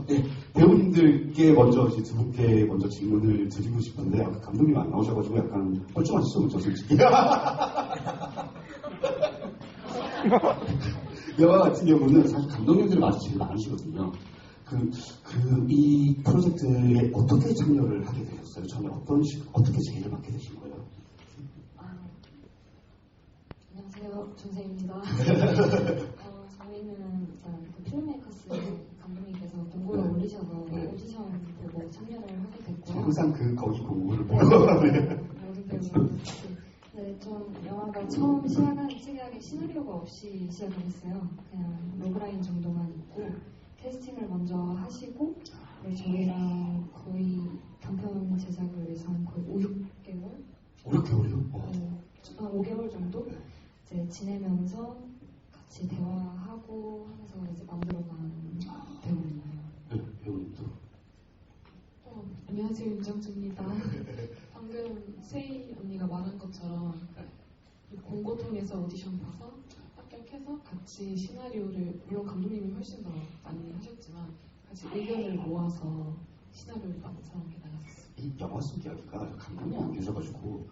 네, 배우님들께 먼저 이제 두 분께 먼저 질문을 드리고 싶은데 아까 감독님 안 나오셔가지고 약간 뻘쭘하시죠, 그렇죠, 솔직히. 영화 같은 경우는 사실 감독님들이 맞아 제일 많으시거든요. 이 프로젝트에 어떻게 참여를 하게 되셨어요? 처음에 어떻게 제의를 받게 되신 거예요? 안녕하세요, 준세입니다. 저희는 그 필름메이커스 감독님께서 공고를 올리셔서 오디션 보고 참여를 하게 됐고요. 항상 거기 공고를 보고. 네, 좀 영화가 처음 시작하기 시나리오가 없이 시작을 했어요. 그냥 로그라인 정도만 있고 캐스팅을 먼저 하시고 저희랑 거의 단편 제작을 위해서 거의 5, 6개월? 5, 6개월이요? 한 5개월 정도 이제 지내면서 같이 대화하고 하면서 이제 만들어간 배우님이에요. 네, 배우님도. 안녕하세요, 윤정주입니다. 방금 세희 언니가 말한 것처럼 공고 통해서 오디션 봐서 합격해서 같이 시나리오를, 물론 감독님이 훨씬 더 많이 하셨지만 같이 의견을 모아서 시나리오를 완성해 나갔어요. 이 영화 속 이야기가 감독님 안 계셔가지고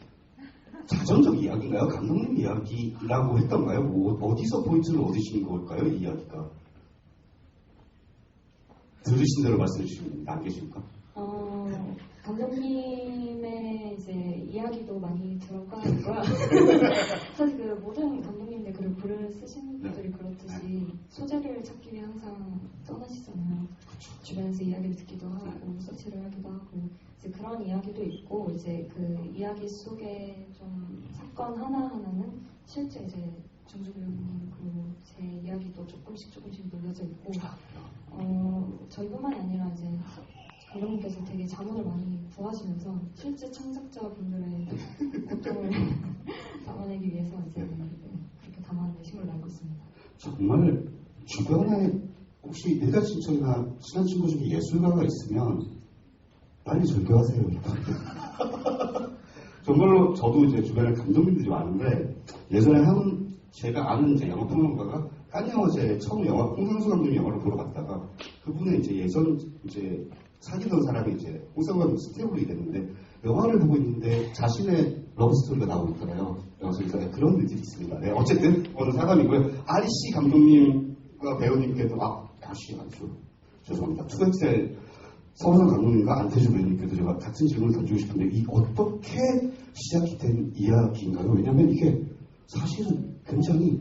자전적 이야기인가요? 감독님 이야기라고 했던가요? 어디서 포인트를 얻으신 걸까요? 이 이야기가. 들으신 대로 말씀해 주시면 안 계십니까? 감독님의 이제 이야기도 많이 들어가 있고요. 사실 그 모든 감독님들 그리고 글을 쓰시는 분들이 그렇듯이 소재를 찾기 위해 항상 떠나시잖아요. 주변에서 이야기를 듣기도 하고 서치를 하기도 하고 이제 그런 이야기도 있고 이제 그 이야기 속에 좀 사건 하나하나는 실제 이제 정주 배우님 그리고 제 이야기도 조금씩 녹여져 있고 저희뿐만이 아니라 이제 감독님께서 되게 자문을 많이 구하시면서 실제 창작자분들의 고통을 담아내기 위해서 이제 그렇게 담아내신 걸로 알고 있습니다. 정말 주변에 혹시 일가 친척이나 친한 친구 중에 예술가가 있으면 빨리 절교하세요. 정말로 저도 이제 주변에 감독님들이 많은데 예전에 제가 아는 이제 영화 평론가가 깐영화제 처음 영화 홍상수 감독님 영화를 보러 갔다가 그분의 이제 예전 이제 사귀던 사람이 이제 홍상수 감독 스텝으로 일했는데 영화를 보고 있는데 자신의 러브스토리가 나오고 있더라고요. 그래서 그런 일들이 있습니다. 네, 어쨌든 어느 사람이고요. 아리씨 감독님과 배우님께도 다시 아주 죄송합니다. 투엑셀 서우선 감독님과 안태주 배우님께도 제가 같은 질문을 던지고 싶은데 이 어떻게 시작이 된 이야기인가요? 왜냐하면 이게 사실은 굉장히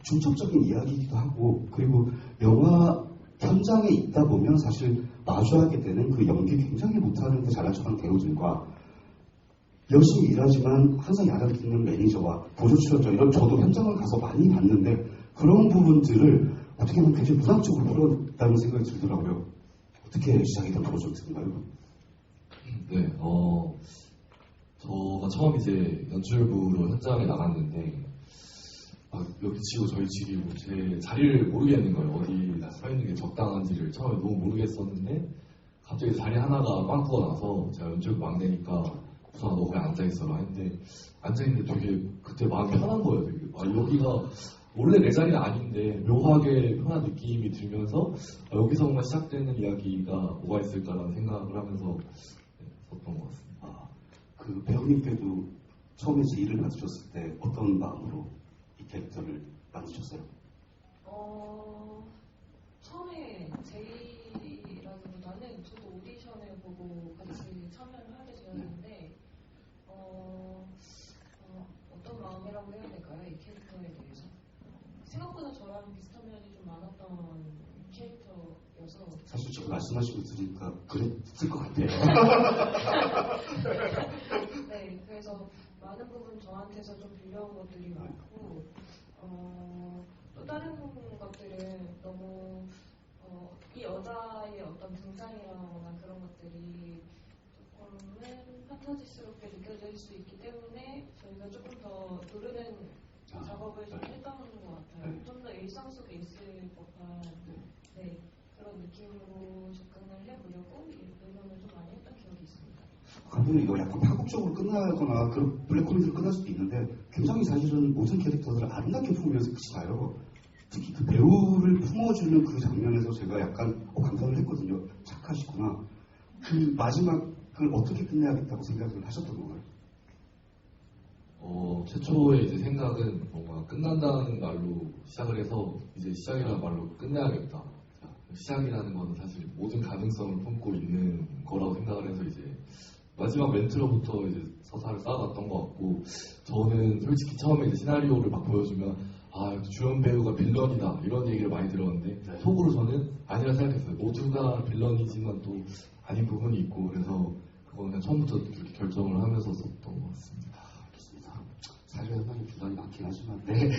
중첩적인 이야기이기도 하고 그리고 영화 현장에 있다 보면 사실 마주하게 되는 그 연기 굉장히 못하는데 잘난 척하는 배우들과 열심히 일하지만 항상 야단 듣는 매니저와 보조 출연자 이런 저도 현장을 가서 많이 봤는데 그런 부분들을 어떻게 보면 굉장히 문학적으로 풀어냈다는 생각이 들더라고요. 어떻게 시작이 된 프로젝트인가요? 네, 저가 처음 이제 연출부로 현장에 나갔는데 여기 치고 저희 치기고 제 자리를 모르겠는 거예요. 어디 서 있는 게 적당한지를 처음에 너무 모르겠었는데 갑자기 자리 하나가 빵 터져나서 제가 연출부 막내니까 우선 너 거기 앉아있어라 했는데 앉아있는데 되게 그때 마음이 편한 거예요. 되게. 여기가 원래 내 자리는 아닌데 묘하게 편한 느낌이 들면서 여기서 뭔가 시작되는 이야기가 뭐가 있을까라는 생각을 하면서 썼던 것 같습니다. 그 배우님께도 처음에 제의를 받으셨을 때 어떤 마음으로 이 캐릭터를 만드셨어요? 처음에 제의라기보다는 저도 오디션을 보고 같이 참여를 하게 되었는데 어떤 마음이라고 해야 될까요? 이 캐릭터에 대해서 생각보다 저랑 비슷한 면이 좀 많았던 캐릭터여서 사실 제가 말씀하신 거 들으니까 그랬을 것 같아요. 네, 그래서 많은 부분 저한테서 좀 빌려온 것들이 많고 또 다른 것들은 너무 이 여자의 어떤 등장이라거나 그런 것들이 조금은 판타지스럽게 느껴질 수 있기 때문에 저희가 조금 더 누르는 작업을 좀 했던 것 같아요. 좀 더 일상 속에 있을 법한 그런 느낌으로 접근을 해보려고 의논을 좀 많이 했던 기억이 있습니다. 감독님 이거 약간 파국적으로 끝나거나 그런 블랙 코미디로 끝날 수도 있는데 굉장히 사실은 모든 캐릭터들을 아름답게 품으면서 끝이 나요. 특히 그 배우를 품어주는 그 장면에서 제가 약간 감탄을 그 마지막을 어떻게 끝내야겠다고 생각을 하셨던 건가요? 최초의 이제 생각은 뭔가 끝난다는 말로 시작을 해서 이제 시작이라는 말로 끝내야겠다. 시작이라는 것은 사실 모든 가능성을 품고 있는 거라고 생각을 해서 이제 마지막 멘트로부터 이제 서사를 쌓아갔던 것 같고, 저는 솔직히 처음에 이제 시나리오를 막 보여주면 주연 배우가 빌런이다 이런 얘기를 많이 들었는데 속으로 저는 아니라 생각했어요. 모두가 빌런이지만 또 아닌 부분이 있고, 그래서 그거는 그냥 처음부터 그렇게 결정을 하면서 썼던 것 같습니다. 사실 상당히 부담이 많긴 하지만, 네.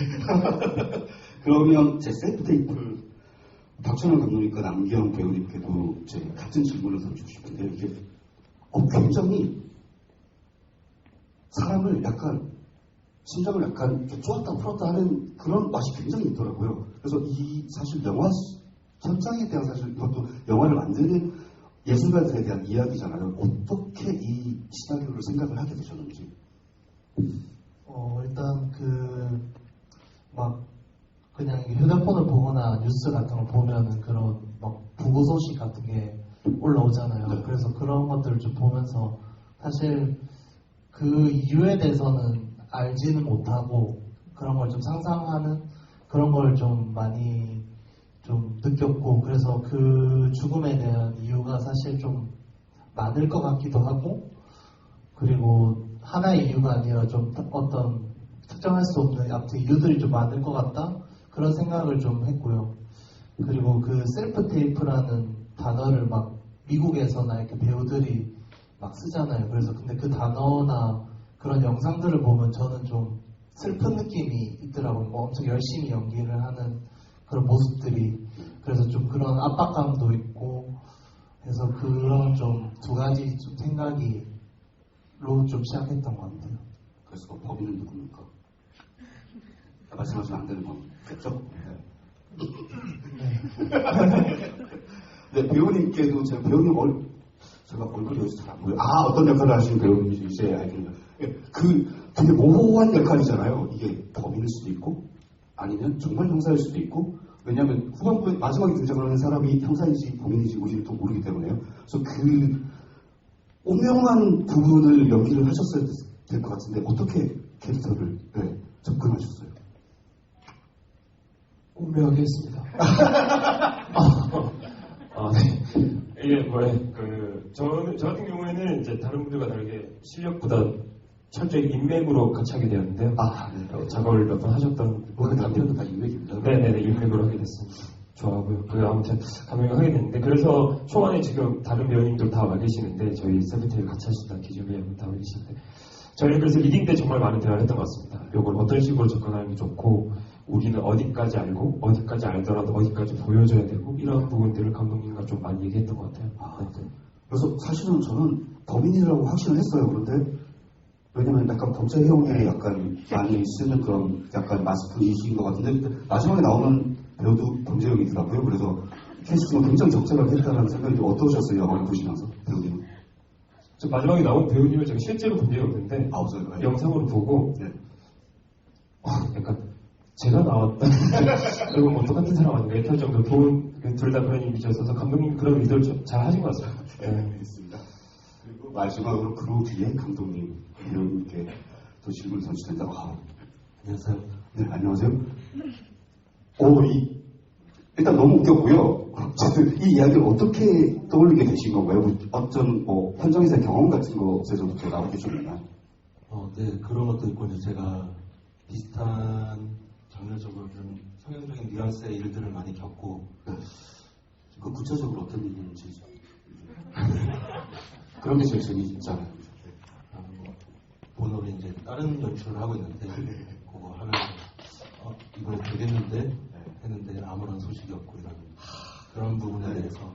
그러면 제 셀프 테이프를 박찬호 감독님과 남기영 배우님께도 제 같은 질문을 던지고 싶은데, 이게 굉장히 사람을 약간 심장을 약간 이렇게 쪼았다 풀었다 하는 그런 맛이 굉장히 있더라고요. 그래서 이 사실 영화 현장에 대한, 사실 이것도 영화를 만드는 예술가들에 대한 이야기잖아요. 어떻게 이 시나리오를 생각을 하게 되셨는지. 일단 그냥 휴대폰을 보거나 뉴스 같은 걸 보면은 그런 막 부고 소식 같은 게 올라오잖아요. 네. 그래서 그런 것들을 좀 보면서 사실 그 이유에 대해서는 알지는 못하고 그런 걸 좀 상상하는 그런 걸 좀 많이 좀 느꼈고, 그래서 그 죽음에 대한 이유가 사실 좀 많을 것 같기도 하고, 그리고 하나의 이유가 아니라 좀 어떤 특정할 수 없는 아무튼 이유들이 좀 많을 것 같다, 그런 생각을 좀 했고요. 그리고 그 셀프 테이프라는 단어를 막 미국에서나 이렇게 배우들이 막 쓰잖아요. 그래서 근데 그 단어나 그런 영상들을 보면 저는 좀 슬픈 느낌이 있더라고요. 뭐 엄청 열심히 연기를 하는 그런 모습들이. 그래서 좀 그런 압박감도 있고 해서 그런 좀 두 가지 좀 생각이 좀 시작했던 것 같아요. 그래서 범인은 누굽니까? 말씀하시면 안 되는 거겠죠? 네, 배우님께도 제가 배우님 제가 얼굴이 여기서 잘 안 보여요. 어떤 역할을 하시는 배우님인지 이제 알겠네요. 되게 모호한 역할이잖아요. 이게 범인일 수도 있고, 아니면 정말 형사일 수도 있고, 왜냐하면 후반부에 마지막에 등장하는 사람이 형사인지 범인인지 우리는 또 모르기 때문에요. 그래서 그 오명한 부분을 연기를 하셨어야 될 것 같은데, 어떻게 캐릭터를 접근하셨어요? 오묘하게 했습니다. 네. 이게 저 같은 경우에는 이제 다른 분들과 다르게 실력보다 철저히 인맥으로 같이 하게 되었는데요. 네. 작업을 몇 번 하셨던 오늘 남편도 다 인맥입니다. 네네네, 인맥으로 하게 됐습니다. 좋아하고요. 아무튼 감독을 하게 됐는데, 그래서 초반에 지금 다른 배우님들 다 와 계시는데, 저희 세븐틴을 같이 하시던 기준 배우님 다 와 계시는데, 저희는 그래서 리딩 때 정말 많은 대화를 했던 것 같습니다. 이걸 어떤 식으로 접근하는 게 좋고, 우리는 어디까지 알고, 어디까지 알더라도 어디까지 보여줘야 되고, 이런 부분들을 감독님과 좀 많이 얘기했던 것 같아요. 네. 그래서 사실은 저는 범인이라고 확신을 했어요. 그런데 왜냐면 약간 범죄형에 약간 많이 쓰는 그런 약간 마스크이신 것 같은데, 마지막에 나오는 배우도 범죄형이더라고요. 그래서 캐스팅은 굉장히 적절하게 했다는 생각이 좀 어떠셨어요? 영화를 보시면서 배우님은? 저 마지막에 나온 배우님을 제가 실제로 본 적이 없는데, 영상으로 보고 약간 제가 나왔다. 그리고 뭐 똑같은 사람 아닌가 이탈 정도 좋은, 둘 다 그런 이미지였어서 감독님 그런 의도를 잘 하신 것 같습니다. 네, 알겠습니다. 그리고 마지막으로 그로 뒤에 감독님, 배우님께 또 질문을 던지된다고. 안녕하세요. 네, 안녕하세요. 일단 너무 웃겼고요. 이 이야기를 어떻게 떠올리게 되신 건가요? 어떤 현장에서의 경험 같은 것에서부터 나오게 되셨나요? 네, 그런 것도 있고, 이제 제가 비슷한 장르적으로 좀 성향적인 뉘앙스의 일들을 많이 겪고, 그 구체적으로 어떤 일인지 그런 게 제일 재미있잖아요. 본업에 이제 다른 연출을 하고 있는데, 그거 하면서 이번에 되겠는데 했는데 아무런 소식이 없고, 이런 그런 부분에 대해서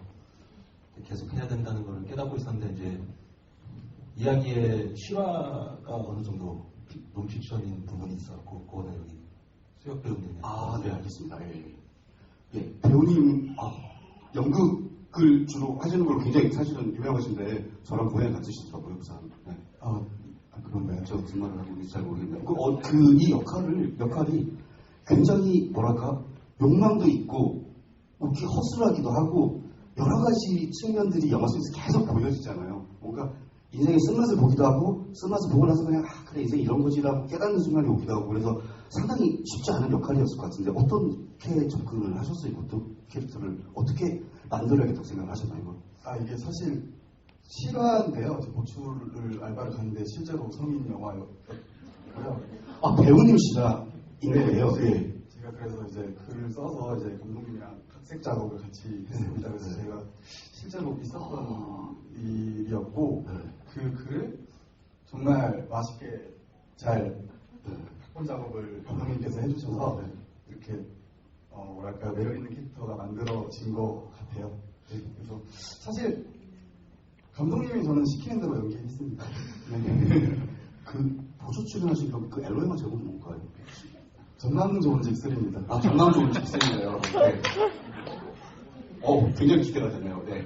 계속 해야 된다는 걸 깨닫고 있었는데, 이제 이야기의 실화가 어느 정도 논픽션인 부분이 있었고, 그거는 여기 수혁 배우님. 네, 알겠습니다. 배우님 연극을 주로 하시는 걸로 굉장히 사실은 유명하신데, 저랑 고향이 같으시더라고요, 그 사람. 네. 그런가요? 저 무슨 말을 하고 있는지 잘 모르겠네요. 이 역할이 굉장히 욕망도 있고, 이렇게 허술하기도 하고, 여러 가지 측면들이 영화 속에서 계속 보여지잖아요. 뭔가 인생의 쓴맛을 보기도 하고 쓴맛을 보고 나서 그냥 그래 인생 이런 거지라고 깨닫는 순간이 오기도 하고 그래서 상당히 쉽지 않은 역할이었을 것 같은데 어떻게 접근을 하셨어요? 이것도 캐릭터를 어떻게 만들어야겠다고 생각을 하셨나요? 이게 사실 실화인데요. 저 고추를 알바를 갔는데 실제로 성인 영화였고요. 배우님이시라 인거예요. 예. 제가 그래서 이제 글을 써서 이제 감독님이랑 각색 작업을 같이 했습니다. 그래서 제가 실제로 있었던 일이었고 그 글을 정말 맛있게 잘 각본 작업을 감독님께서 해주셔서 이렇게 뭐랄까 매력 있는 캐릭터가 만들어진 것 같아요. 네, 그래서 사실 감독님이 저는 시키는 대로 연기했습니다. 그 보조 출연하신 그 엘로 영화 제목이 뭔가요? 전남 좋은 집술입니다. 전남 좋은 집술이네요. 네. 굉장히 기대가 되네요. 네.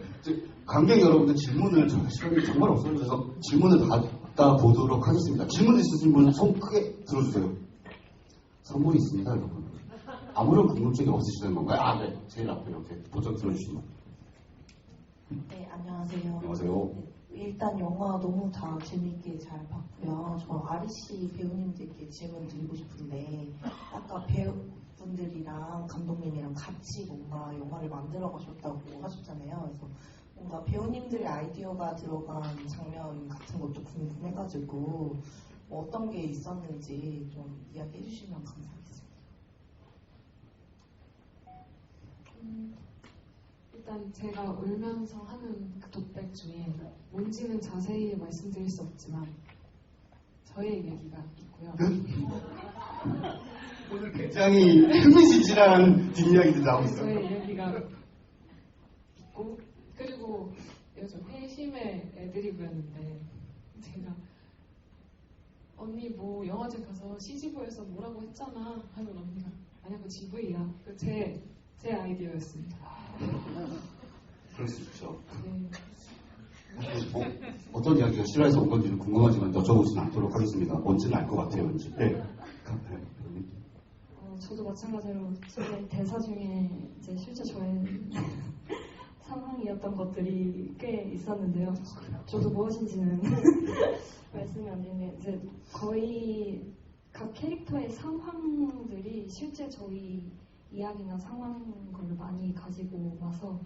관객 여러분들 질문을 저희가 시간이 정말 없어요. 그래서 질문을 받아보도록 하겠습니다. 질문 있으신 분 손 크게 들어주세요. 선물이 있습니다, 여러분. 아무런 궁금증이 없으시는 건가요? 네. 제일 앞에 이렇게 보조 들어주시면. 네, 안녕하세요. 안녕하세요. 네, 일단 영화 너무 다 재밌게 잘 봤고요. 저 아리씨 배우님들께 질문 드리고 싶은데 아까 배우분들이랑 감독님이랑 같이 뭔가 영화를 만들어 가셨다고 하셨잖아요. 그래서 뭔가 배우님들의 아이디어가 들어간 장면 같은 것도 궁금해가지고 뭐 어떤 게 있었는지 좀 이야기해 주시면 감사하겠습니다. 일단 제가 울면서 하는 그 독백 중에 뭔지는 자세히 말씀드릴 수 없지만 저의 얘기가 있고요. 오늘 굉장히 흥미진진한 뒷이야기도 나오고 있어요. 저의 얘기가 있고 그리고 요즘 회심의 애드리브였는데 제가 언니 뭐 영화제 가서 CGV에서 뭐라고 했잖아 하면 언니가 아니야 그거 GV야. 그 제 아이디어였습니다. 그럴 수 있죠. 네. 어떤 이야기가 실화에서 온 건지는 궁금하지만 여쭤보지는 않도록 하겠습니다. 뭔지는 알 것 같아요, 왠지. 네. 저도 마찬가지로 저의 대사 중에 이제 실제 저의 상황이었던 것들이 꽤 있었는데요. 저도 무엇인지는 말씀이 안 되는데 이제 거의 각 캐릭터의 상황들이 실제 저희 이야기나 상황 걸 많이 가지고 와서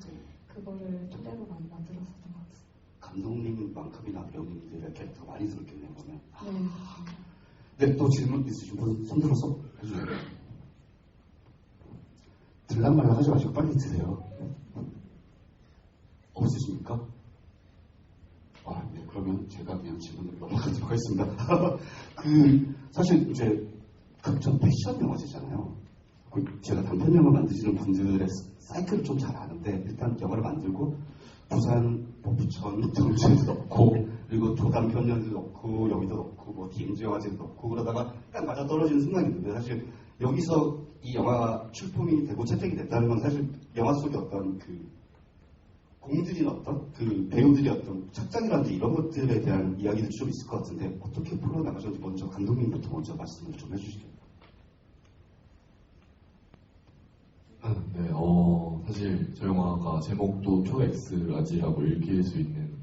그거를 토대로 많이 만들었었던 것 같습니다. 감독님만큼이나 배우님들의 캐릭터가 많이 들었겠네요, 그러면. 네. 네, 또 질문 있으신 분 손들어서 해주세요. 들락말락 하지 마시고 빨리 드세요. 없으십니까? 네, 그러면 제가 그냥 질문을 넘어가도록 하겠습니다. 사실 이제 극전 패션 영화제잖아요. 제가 단편 영화 만드시는 분들의 사이클을 좀 잘 아는데 일단 영화를 만들고 부산, 부천, 정치에도 넣고 그리고 조단편 연도 넣고 여기도 넣고 뭐 DMZ 영화제도 넣고 그러다가 딱 맞아 떨어지는 순간이 있는데 사실 여기서 이 영화 출품이 되고 채택이 됐다는 건 사실 영화 속의 어떤 그 공들인 어떤 그 배우들의 어떤 착장이라든지 이런 것들에 대한 이야기들이 좀 있을 것 같은데 어떻게 풀어나가셨는지 먼저 감독님부터 먼저 말씀을 좀 해주시겠어요? 네, 사실 저 영화가 제목도 초엑스라지라고 읽힐 수 있는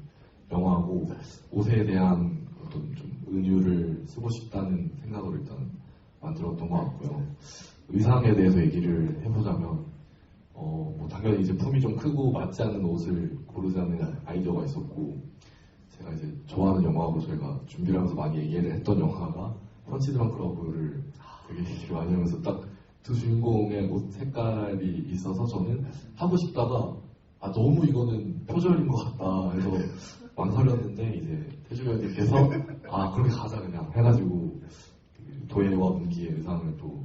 영화고 옷에 대한 어떤 좀 은유를 쓰고 싶다는 생각으로 일단 만들었던 것 같고요. 의상에 대해서 얘기를 해보자면 뭐 당연히 이제 품이 좀 크고 맞지 않는 옷을 고르자는 아이디어가 있었고 제가 이제 좋아하는 영화하고 저희가 준비를 하면서 많이 얘기를 했던 영화가 펀치드렁 클러브를 되게 얘기를 많이 하면서 딱 두 주인공의 옷 색깔이 있어서 저는 하고 싶다가 너무 이거는 표절인 것 같다 해서 망설였는데 이제 태주 배우님께서 그렇게 가자 그냥 해가지고 도예와 문기의 의상을 또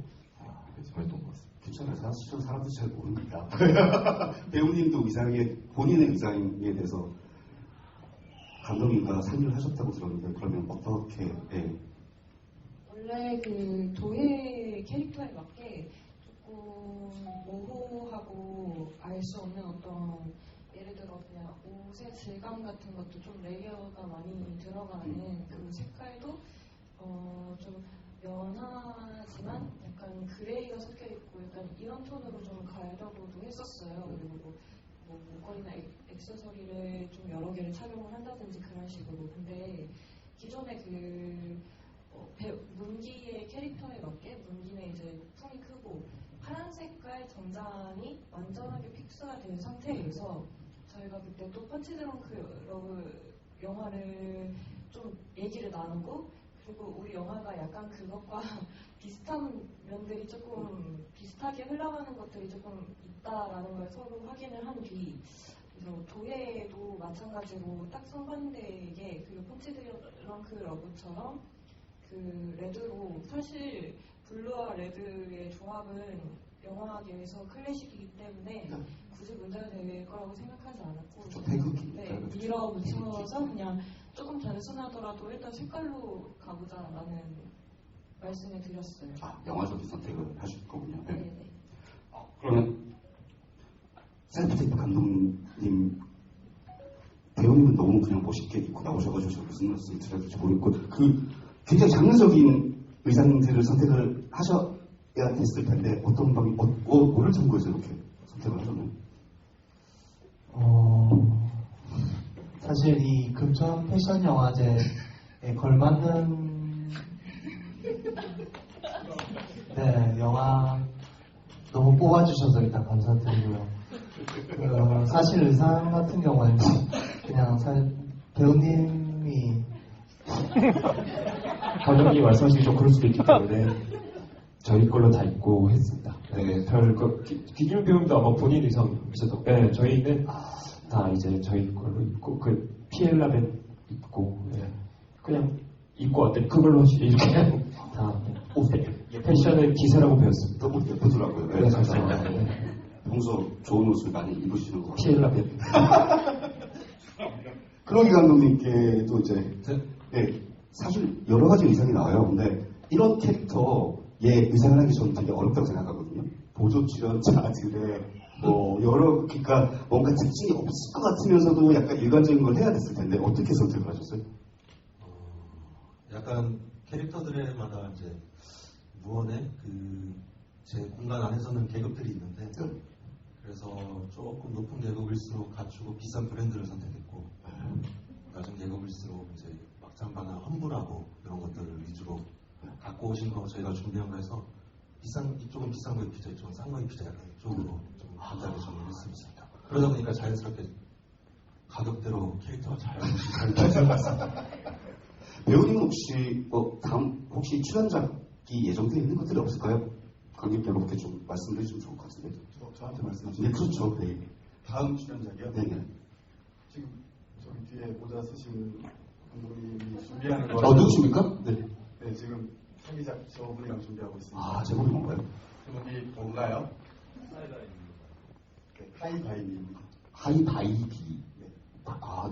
정했던 것 같습니다. 괜찮아요. 사실은 사람들이 잘 모릅니다. 배우님도 본인의 의상에 대해서 감독님과 상의를 하셨다고 들었는데 그러면 어떻게? 네. 원래 그 도예 캐릭터에 맞게 조금 모호하고 알 수 없는 어떤 예를 들어 그냥 옷의 질감 같은 것도 좀 레이어가 많이 들어가는 그 색깔도 좀 연하지만 약간 그레이가 섞여 있고 약간 이런 톤으로 좀 가려고도 했었어요. 그리고 뭐 뭐 목걸이나 액세서리를 좀 여러 개를 착용을 한다든지 그런 식으로. 근데 기존의 문기의 캐릭터에 맞게 문기는 이제 품이 크고 파란 색깔 정장이 완전하게 픽스가 된 상태에서 저희가 그때 또 펀치 드렁크 러브 영화를 좀 얘기를 나누고, 그리고 우리 영화가 약간 그것과 비슷한 면들이 조금 비슷하게 흘러가는 것들이 조금 있다라는 걸 서로 확인을 한 뒤, 그래서 도예도 마찬가지로 딱 상반되게 그 펀치 드렁크 러브처럼 그 레드로, 사실 블루와 레드의 조합은 영화계에서 클래식이기 때문에 굳이 문제가 될 거라고 생각하지 않았고, 네, 밀어붙여서 그냥 조금 단순하더라도 일단 색깔로 가보자라는 말씀을 드렸어요. 아, 영화적인 선택을 하실 거군요. 네. 네. 그러면 셀프테이프 감독님, 배우님은 너무 그냥 멋있게 입고 나오셔가지고 제가 무슨 말씀 드려야 될지 모르겠고, 그 굉장히 장르적인 의상들을 선택을 하셔야 됐을 텐데 어떤 방이 뭐를 참고해서 이렇게 선택을 하셨나요? 사실 이 금천 패션 영화제에 걸맞는 영화 너무 뽑아주셔서 일단 감사드리고요. 사실 의상 같은 경우에는 그냥 배우님이 감독님 말씀하시기 좀 그럴 수도 있기 때문에 저희 걸로 다 입고 했습니다. 네, 기준 배우님도 아마 본인 의상이셨던. 네, 저희는 다 이제 저희 걸로 입고 그 피엘라벤 입고 그냥 입고 왔더니 그걸로 이렇게 다 패션의 기세라고 배웠습니다. 너무 예쁘더라고요. 네, 감사합니다. 네. 평소 좋은 옷을 많이 입으시는 것 같아요. 피엘라벤. 클로이 감독님께도 이제 사실 여러 가지 의상이 나와요. 근데 이런 캐릭터의 의상을 하기 저는 되게 어렵다고 생각하거든요. 보조 출연자들의 그러니까 뭔가 특징이 없을 것 같으면서도 약간 일관적인 걸 해야 됐을 텐데 어떻게 선택을 하셨어요? 약간 캐릭터들마다 이제 무언의 제 공간 안에서는 계급들이 있는데, 그래서 조금 높은 계급일수록 갖추고 비싼 브랜드를 선택했고, 낮은 계급일수록 이제 막장바나 험불하고 이런 것들을 위주로 갖고 오신 거 저희가 준비한 거에서 이쪽은 비싼 거 입히자, 이쪽은 싼 거 입히자, 약간 이쪽으로 좀 간단하게 정리했습니다. 그러다 보니까 자연스럽게 가격대로 캐릭터가 잘 결정났습니다. 배우님은 혹시 출연작이 예정되어 있는 것들이 없을까요? 관객 여러분께 좀 말씀해 주시면 좋을 것 같은데. 저한테 말씀하시는 네, 그렇죠. 네. 다음 출연작이요? 네. 지금 저기 뒤에 모자 쓰신 감독님이 준비하는 거. 누구십니까? 네. 네, 지금 상기작 저분이랑 준비하고 있습니다. 아, 제목이 뭔가요? 제목이 뭔가요? 하이바이입니다. 하이바이비.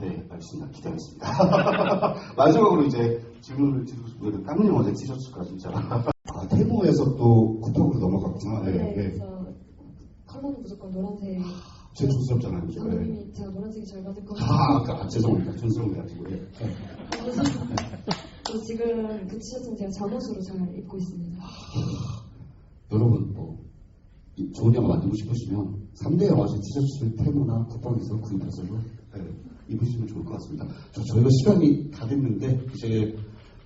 네, 알겠습니다. 기대하겠습니다. 마지막으로 이제 질문을 드리고 싶은데, 까만 영화제 티셔츠가 진짜. 테모에서 또 쿠팡으로 넘어갔구나. 네, 그래서 컬러는 무조건 노란색. 제일 촌스럽잖아요. 감독님이 제가 노란색이 잘 맞을 것 같아요. 죄송합니다. 촌스러운 게 아니고. 그래서 지금 그 티셔츠는 제가 잠옷으로 잘 입고 있습니다. 여러분, 좋은 영화 만들고 싶으시면 3대 영화제 티셔츠를 테모나 쿠팡에서 구입해서 입으시면 좋을 것 같습니다. 저희가 시간이 다 됐는데 이제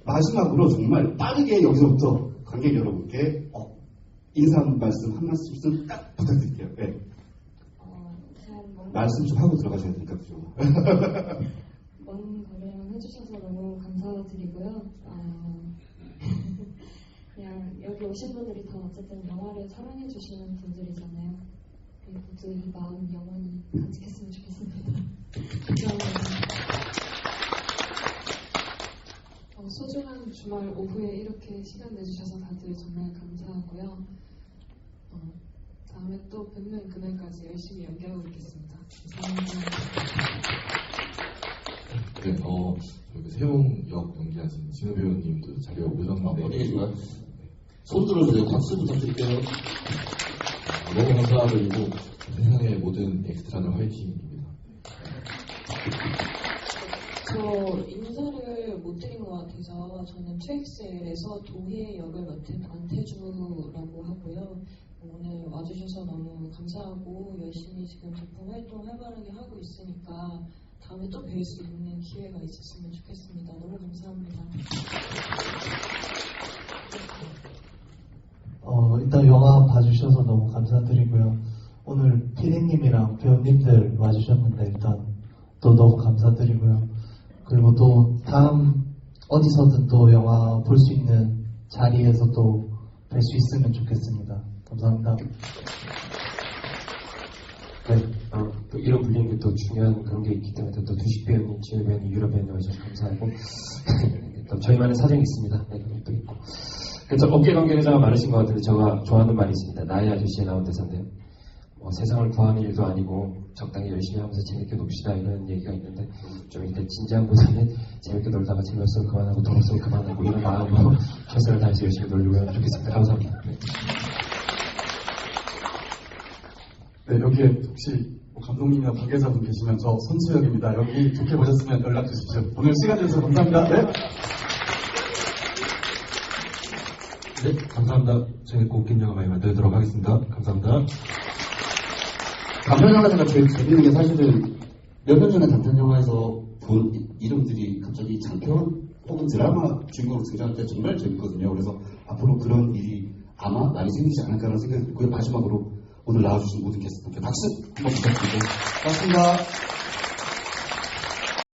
마지막으로 정말 빠르게 여기서부터 관객 여러분께 인사 말씀 한 말씀씩 딱 부탁드릴게요. 네. 말씀 좀 하고 들어가셔야 되니까 그죠. 먼 거래랑 해주셔서 너무 감사드리고요. 그냥 여기 오신 분들이 다 어쨌든 영화를 사랑해 주시는 분들이잖아요. 모두 이 마음 영원히 간직했으면 좋겠습니다. 소중한 주말 오후에 이렇게 시간 내주셔서 다들 정말 감사하고요. 다음에 또 뵙는 그날까지 열심히 연기하고 있겠습니다. 감사합니다. 네, 저희 세용역 연기하신 진우 배우님도 자리에 오셨는데 어디 계신가요? 손 들어주세요. 박수 부탁드릴게요. 너무 감사드리고 세상의 모든 엑스트라는 화이팅입니다. 저 인사를 못 드린 것 같아요. 그래서 저는 트엑셀에서 도희 역을 맡은 안태주라고 하고요. 오늘 와주셔서 너무 감사하고 열심히 지금 작품 활동 활발하게 하고 있으니까 다음에 또 뵐 수 있는 기회가 있었으면 좋겠습니다. 너무 감사합니다. 일단 영화 봐주셔서 너무 감사드리고요. 오늘 PD님이랑 배우님들 와주셨는데 일단 또 너무 감사드리고요. 그리고 또 다음 어디서든 또 영화 볼 수 있는 자리에서 또 뵐 수 있으면 좋겠습니다. 감사합니다. 네, 또 이런 불리는 게 또 중요한 그런 게 있기 때문에 또 두식 배우님, 지혜 배우님, 유라 배우님 와주셔서 감사하고 또 저희만의 사정이 있습니다. 네, 그런 것도 있고. 그래서 어깨 관계자가 많으신 것 같은데 제가 좋아하는 말이 있습니다. 나의 아저씨에 나온 대사인데요. 세상을 구하는 일도 아니고 적당히 열심히 하면서 재밌게 놉시다 이런 얘기가 있는데 좀 이렇게 진지한보다는 재밌게 놀다가 재미없으면 그만하고 돈 없으면 그만하고 이런 마음으로 최선을 다해서 열심히 놀려고 하면 좋겠습니다. 감사합니다. 네, 여기에 혹시 감독님이나 관계자분 계시면 저 손수혁입니다. 여기 좋게 보셨으면 연락 주십시오. 오늘 시간 주셔서 감사합니다. 네. 네, 감사합니다. 재밌고 웃긴 영화 많이 만들도록 하겠습니다. 감사합니다. 단편 영화가 제일 재밌는 게 사실은 몇 년 전에 단편 영화에서 본 이름들이 갑자기 장편 혹은 드라마 주인공으로 등장할 때 정말 재밌거든요. 그래서 앞으로 그런 일이 아마 많이 생기지 않을까라는 생각이 들고요. 마지막으로 오늘 나와주신 모든 게스트분께 박수 한번 부탁드리고 고맙습니다.